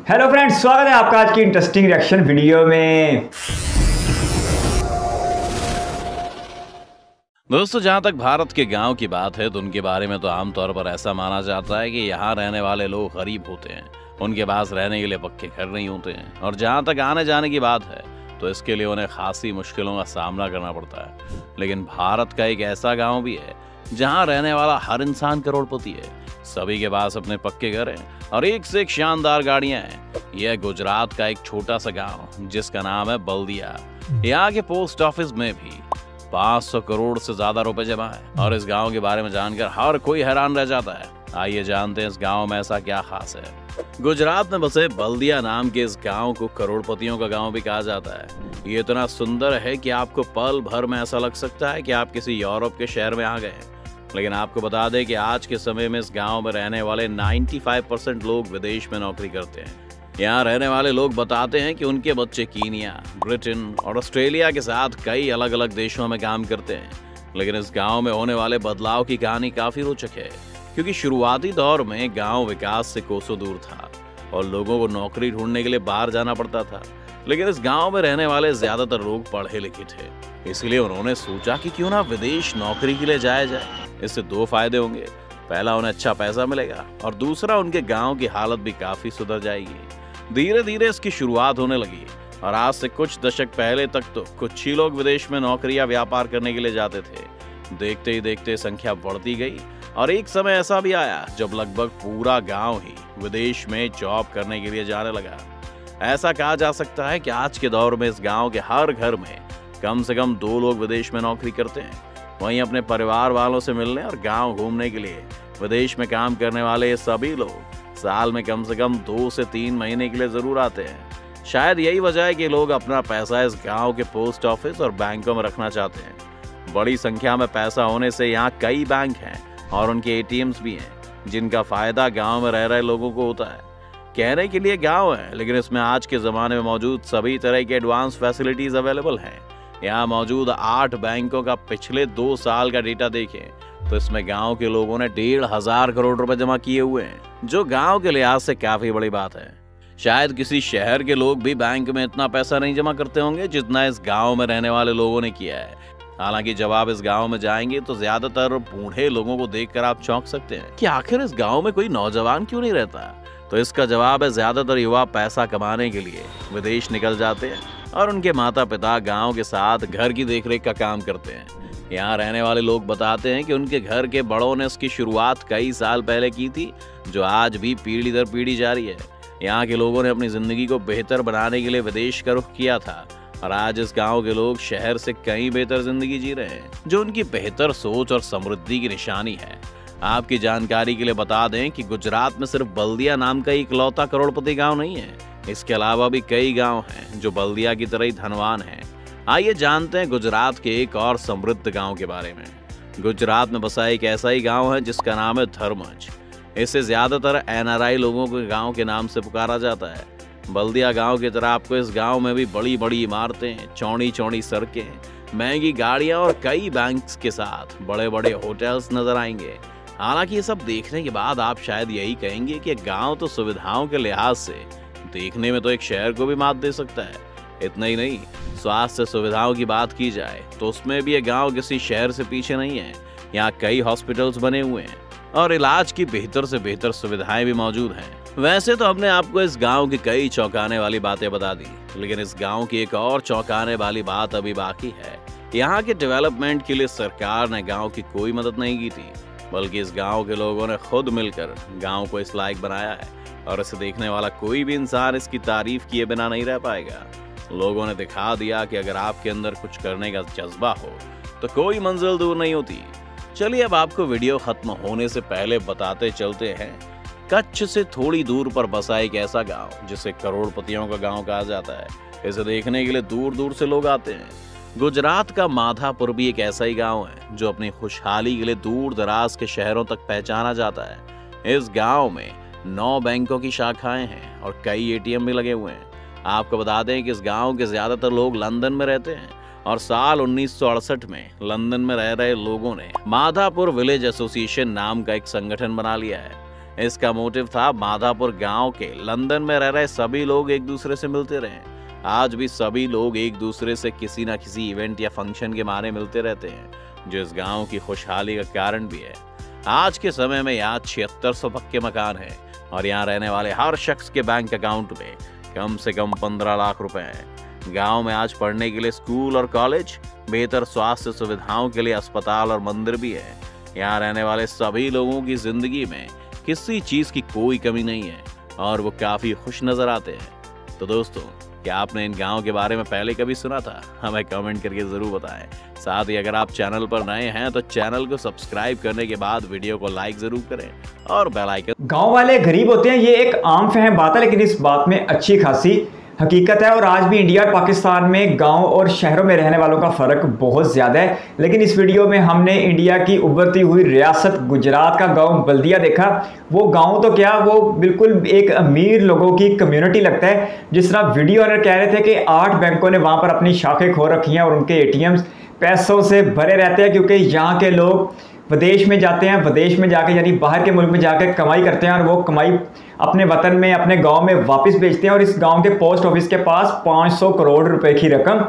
Hello friends, स्वागत है आपका आज की इंटरेस्टिंग रिएक्शन वीडियो में। दोस्तों, जहाँ तक भारत के गांव की बात है तो उनके बारे में तो आमतौर पर ऐसा माना जाता है कि यहाँ रहने वाले लोग गरीब होते हैं, उनके पास रहने के लिए पक्के घर नहीं होते हैं। और जहाँ तक आने जाने की बात है तो इसके लिए उन्हें खासी मुश्किलों का सामना करना पड़ता है। लेकिन भारत का एक ऐसा गांव भी है जहाँ रहने वाला हर इंसान करोड़पति है, सभी के पास अपने पक्के घर हैं और एक से एक शानदार गाड़ियां हैं। यह गुजरात का एक छोटा सा गांव जिसका नाम है बल्दिया। यहाँ के पोस्ट ऑफिस में भी 500 करोड़ से ज्यादा रुपए जमा है और इस गांव के बारे में जानकर हर कोई हैरान रह जाता है। आइए जानते हैं इस गांव में ऐसा क्या खास है। गुजरात में बसे बल्दिया नाम के इस गांव को करोड़पतियों का गांव भी कहा जाता है। ये इतना सुंदर है कि आपको पल भर में ऐसा लग सकता है कि आप किसी यूरोप के शहर में आ गए हैं। लेकिन आपको बता दें कि आज के समय में इस गांव में रहने वाले 95% लोग विदेश में नौकरी करते हैं। यहाँ रहने वाले लोग बताते हैं कि उनके बच्चे कीनिया, ब्रिटेन और ऑस्ट्रेलिया के साथ कई अलग अलग देशों में काम करते हैं। लेकिन इस गांव में होने वाले बदलाव की कहानी काफी रोचक है, क्योंकि शुरुआती दौर में गांव विकास से कोसों दूर था और लोगों को नौकरी ढूंढने के लिए बाहर जाना पड़ता था। लेकिन इस गांव में रहने वाले ज्यादातर लोग पढ़े लिखे थे, इसलिए उन्होंने सोचा कि क्यों ना विदेश नौकरी के लिए जाया जाए। इससे दो फायदे होंगे, पहला उन्हें अच्छा पैसा मिलेगा और दूसरा उनके गांव की हालत भी काफी सुधर जाएगी। धीरे धीरे इसकी शुरुआत होने लगी और आज से कुछ दशक पहले तक तो कुछ ही लोग विदेश में नौकरी या व्यापार करने के लिए जाते थे। देखते ही देखते संख्या बढ़ती गई और एक समय ऐसा भी आया जब लगभग पूरा गांव ही विदेश में जॉब करने के लिए जाने लगा। ऐसा कहा जा सकता है कि आज के दौर में इस गांव के हर घर में कम से कम 2 लोग विदेश में नौकरी करते हैं। वहीं अपने परिवार वालों से मिलने और गांव घूमने के लिए विदेश में काम करने वाले ये सभी लोग साल में कम से कम 2 से 3 महीने के लिए जरूर आते हैं। शायद यही वजह है कि लोग अपना पैसा इस गांव के पोस्ट ऑफिस और बैंकों में रखना चाहते हैं। बड़ी संख्या में पैसा होने से यहाँ कई बैंक हैं और उनके एटीएम्स भी हैं, जिनका फायदा गांव में रह रहे लोगों को होता है। कहने के लिए गांव है, लेकिन इसमें आज के जमाने में मौजूद सभी तरह के एडवांस फैसिलिटीज अवेलेबल हैं। यहाँ मौजूद 8 बैंकों का पिछले 2 साल का डेटा देखें तो इसमें गांव के लोगों ने 1,500 करोड़ रुपए जमा किए हुए हैं, जो गांव के लिहाज से काफी बड़ी बात है। शायद किसी शहर के लोग भी बैंक में इतना पैसा नहीं जमा करते होंगे जितना इस गांव में रहने वाले लोगों ने किया है। हालांकि जब आप इस गांव में जाएंगे तो ज्यादातर बूढ़े लोगों को देखकर आप चौंक सकते हैं कि आखिर इस गांव में कोई नौजवान क्यों नहीं रहता। तो इसका जवाब है, ज्यादातर युवा पैसा कमाने के लिए विदेश निकल जाते हैं और उनके माता पिता गांव के साथ घर की देखरेख का काम करते हैं। यहाँ रहने वाले लोग बताते हैं कि उनके घर के बड़ों ने इसकी शुरुआत कई साल पहले की थी, जो आज भी पीढ़ी दर पीढ़ी जारी है। यहाँ के लोगों ने अपनी जिंदगी को बेहतर बनाने के लिए विदेश का रुख किया था और आज इस गांव के लोग शहर से कहीं बेहतर जिंदगी जी रहे हैं, जो उनकी बेहतर सोच और समृद्धि की निशानी है। आपकी जानकारी के लिए बता दें कि गुजरात में सिर्फ बल्दिया नाम का इकलौता करोड़पति गांव नहीं है। इसके अलावा भी कई गांव हैं जो बल्दिया की तरह ही धनवान हैं। आइए जानते हैं गुजरात के एक और समृद्ध गांव के बारे में। गुजरात में बसा एक ऐसा ही गांव है जिसका नाम है धर्मज। इसे ज्यादातर एनआरआई लोगों के गांव के नाम से पुकारा जाता है। बल्दिया गांव की तरह आपको इस गांव में भी बड़ी बड़ी इमारतें, चौड़ी चौड़ी सड़कें, महंगी गाड़ियां और कई बैंक्स के साथ बड़े बड़े होटल्स नजर आएंगे। हालांकि ये सब देखने के बाद आप शायद यही कहेंगे कि गांव तो सुविधाओं के लिहाज से देखने में तो एक शहर को भी मात दे सकता है। इतना ही नहीं, स्वास्थ्य सुविधाओं की बात की जाए तो उसमें भी ये गांव किसी शहर से पीछे नहीं है। यहाँ कई हॉस्पिटल्स बने हुए हैं और इलाज की बेहतर से बेहतर सुविधाएं भी मौजूद हैं। वैसे तो हमने आपको इस गांव की कई चौंकाने वाली बातें बता दी, लेकिन इस गांव की एक और चौंकाने वाली बात अभी बाकी है। यहाँ के डेवलपमेंट के लिए सरकार ने गांव की कोई मदद नहीं की थी, बल्कि इस गांव के लोगों ने खुद मिलकर गांव को इस लायक बनाया है और इसे देखने वाला कोई भी इंसान इसकी तारीफ किए बिना नहीं रह पाएगा। लोगों ने दिखा दिया कि अगर आपके अंदर कुछ करने का जज्बा हो तो कोई मंजिल दूर नहीं होती। चलिए अब आपको वीडियो खत्म होने से पहले बताते चलते हैं, कच्छ से थोड़ी दूर पर बसा एक ऐसा गांव जिसे करोड़पतियों का गांव कहा जाता है। इसे देखने के लिए दूर दूर से लोग आते हैं। गुजरात का माधापुर भी एक ऐसा ही गांव है जो अपनी खुशहाली के लिए दूर दराज के शहरों तक पहचाना जाता है। इस गांव में 9 बैंकों की शाखाएं हैं और कई एटीएम भी लगे हुए हैं। आपको बता दें कि इस गांव के ज्यादातर लोग लंदन में रहते हैं और साल 1968 में लंदन में रह रहे लोगों ने माधापुर विलेज एसोसिएशन नाम का एक संगठन बना लिया है। इसका मोटिव था माधापुर गांव के लंदन में रह रहे सभी लोग एक दूसरे से मिलते रहे। आज भी सभी लोग एक दूसरे से किसी न किसी इवेंट या फंक्शन के मारे मिलते रहते हैं, जो इस गांव की खुशहाली का कारण भी है। आज के समय में यहाँ 7600 पक्के मकान हैं और यहाँ रहने वाले हर शख्स के बैंक अकाउंट में कम से कम 15 लाख रुपए हैं। गांव में आज पढ़ने के लिए स्कूल और कॉलेज, बेहतर स्वास्थ्य सुविधाओं के लिए अस्पताल और मंदिर भी है। यहाँ रहने वाले सभी लोगों की जिंदगी में किसी चीज की कोई कमी नहीं है और वो काफी खुश नजर आते हैं। तो दोस्तों, क्या आपने इन गांव के बारे में पहले कभी सुना था? हमें कमेंट करके जरूर बताएं। साथ ही अगर आप चैनल पर नए हैं तो चैनल को सब्सक्राइब करने के बाद वीडियो को लाइक जरूर करें और बेल आइकन। गांव वाले गरीब होते हैं, ये एक आम फहम बात है, लेकिन इस बात में अच्छी खासी हकीकत है। और आज भी इंडिया और पाकिस्तान में गांव और शहरों में रहने वालों का फ़र्क बहुत ज़्यादा है। लेकिन इस वीडियो में हमने इंडिया की उभरती हुई रियासत गुजरात का गांव बल्दिया देखा। वो गांव तो क्या, वो बिल्कुल एक अमीर लोगों की कम्युनिटी लगता है। जिस तरह वीडियो ओनर कह रहे थे कि 8 बैंकों ने वहाँ पर अपनी शाखें खोल रखी हैं और उनके ATMs पैसों से भरे रहते हैं, क्योंकि यहाँ के लोग विदेश में जाते हैं, विदेश में जाके यानी बाहर के मुल्क में जाकर कमाई करते हैं और वो कमाई अपने वतन में, अपने गांव में वापस भेजते हैं। और इस गांव के पोस्ट ऑफिस के पास 500 करोड़ रुपए की रकम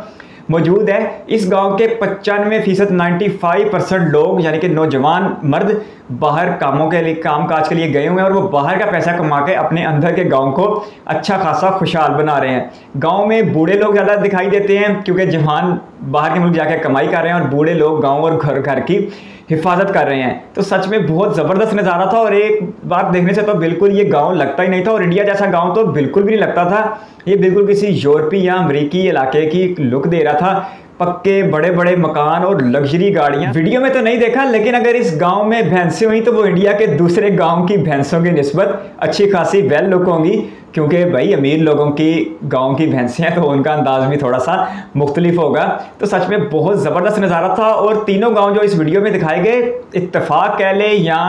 मौजूद है। इस गांव के 95% 95% लोग यानी कि नौजवान मर्द बाहर कामों के लिए, काम काज के लिए गए हुए हैं और वो बाहर का पैसा कमा के अपने अंदर के गांव को अच्छा खासा खुशहाल बना रहे हैं। गांव में बूढ़े लोग ज़्यादा दिखाई देते हैं, क्योंकि जवान बाहर के मुल्क जाके कमाई कर रहे हैं और बूढ़े लोग गाँव और घर की हिफाजत कर रहे हैं। तो सच में बहुत ज़बरदस्त नज़ारा था और एक बात देखने से तो बिल्कुल ये गांव लगता ही नहीं था, और इंडिया जैसा गांव तो बिल्कुल भी नहीं लगता था। ये बिल्कुल किसी यूरोपीय या अमेरिकी इलाके की लुक दे रहा था। पक्के बड़े बड़े मकान और लग्जरी गाड़ियां। वीडियो में तो नहीं देखा, लेकिन अगर इस गांव में भैंसें हुई तो वो इंडिया के दूसरे गांव की भैंसों की निस्बत अच्छी खासी वेल लुक होंगी, क्योंकि भाई अमीर लोगों की गांव की भैंसें हैं तो उनका अंदाज भी थोड़ा सा मुख्तलिफ होगा। तो सच में बहुत ज़बरदस्त नज़ारा था। और तीनों गांव जो इस वीडियो में दिखाए गए, इत्तेफाक कह लें या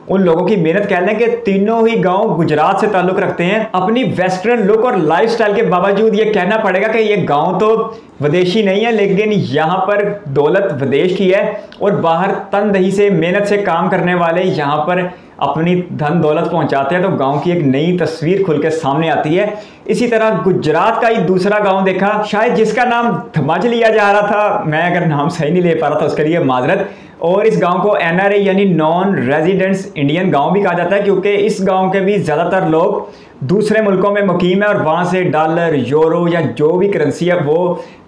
उन लोगों की मेहनत कह लें कि तीनों ही गांव गुजरात से ताल्लुक़ रखते हैं। अपनी वेस्टर्न लुक और लाइफस्टाइल के बावजूद ये कहना पड़ेगा कि ये गाँव तो विदेशी नहीं है, लेकिन यहाँ पर दौलत विदेश की है और बाहर तनदही से, मेहनत से काम करने वाले यहाँ पर अपनी धन दौलत पहुंचाते हैं। तो गांव की एक नई तस्वीर खुल के सामने आती है। इसी तरह गुजरात का ही दूसरा गांव देखा, शायद जिसका नाम धमज लिया जा रहा था, मैं अगर नाम सही नहीं ले पा रहा था उसके लिए माजरत। और इस गांव को NRI यानी नॉन रेजिडेंट्स इंडियन गांव भी कहा जाता है, क्योंकि इस गांव के भी ज़्यादातर लोग दूसरे मुल्कों में मुकीम है और वहाँ से डॉलर, यूरो या जो भी करेंसी है वो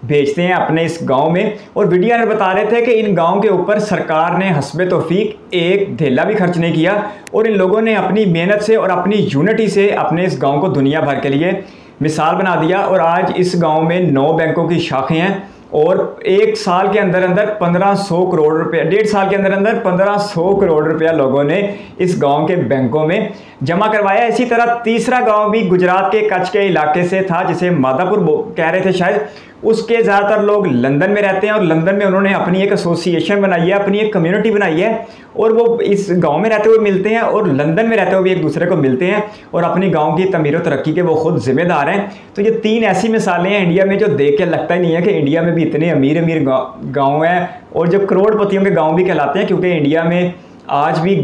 भेजते हैं अपने इस गांव में। और वीडियो में बता रहे थे कि इन गांव के ऊपर सरकार ने हस्बे तौफीक एक धेला भी खर्च नहीं किया और इन लोगों ने अपनी मेहनत से और अपनी यूनिटी से अपने इस गांव को दुनिया भर के लिए मिसाल बना दिया। और आज इस गांव में 9 बैंकों की शाखें हैं और 1 साल के अंदर अंदर 1500 करोड़ रुपया, 1.5 साल के अंदर अंदर 1500 करोड़ रुपया लोगों ने इस गांव के बैंकों में जमा करवाया। इसी तरह तीसरा गांव भी गुजरात के कच्छ के इलाके से था, जिसे माधापुर कह रहे थे शायद। उसके ज़्यादातर लोग लंदन में रहते हैं और लंदन में उन्होंने अपनी एक एसोसिएशन बनाई है, अपनी एक कम्युनिटी बनाई है और वो इस गांव में रहते हुए मिलते हैं और लंदन में रहते हुए भी एक दूसरे को मिलते हैं और अपनी गांव की तमीर और तरक्की के वो खुद जिम्मेदार हैं। तो ये 3 ऐसी मिसालें हैं इंडिया में जो देख के लगता ही नहीं है कि इंडिया में भी इतने अमीर अमीर गाँव हैं और जो करोड़पतियों के गाँव भी कहलाते हैं, क्योंकि इंडिया में आज भी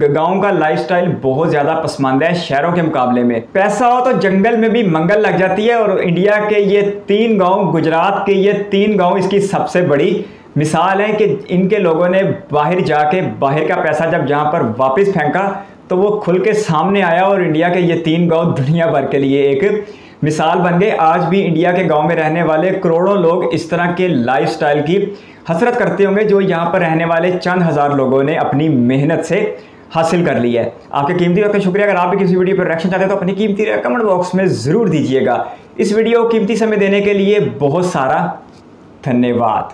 गांव का लाइफस्टाइल बहुत ज़्यादा पसमानदा है शहरों के मुकाबले में। पैसा हो तो जंगल में भी मंगल लग जाती है और इंडिया के ये 3 गांव, गुजरात के ये 3 गांव इसकी सबसे बड़ी मिसाल है कि इनके लोगों ने बाहर जाके बाहर का पैसा जब जहाँ पर वापस फेंका तो वो खुल के सामने आया और इंडिया के ये 3 गाँव दुनिया भर के लिए एक मिसाल बन गए। आज भी इंडिया के गाँव में रहने वाले करोड़ों लोग इस तरह के लाइफस्टाइल की हसरत करते होंगे जो यहाँ पर रहने वाले चंद हज़ार लोगों ने अपनी मेहनत से हासिल कर ली है। आपके कीमती वक्त का शुक्रिया। अगर आप भी किसी वीडियो पर रिएक्शन चाहते हैं तो अपनी कीमती कमेंट बॉक्स में ज़रूर दीजिएगा। इस वीडियो को कीमती समय देने के लिए बहुत सारा धन्यवाद।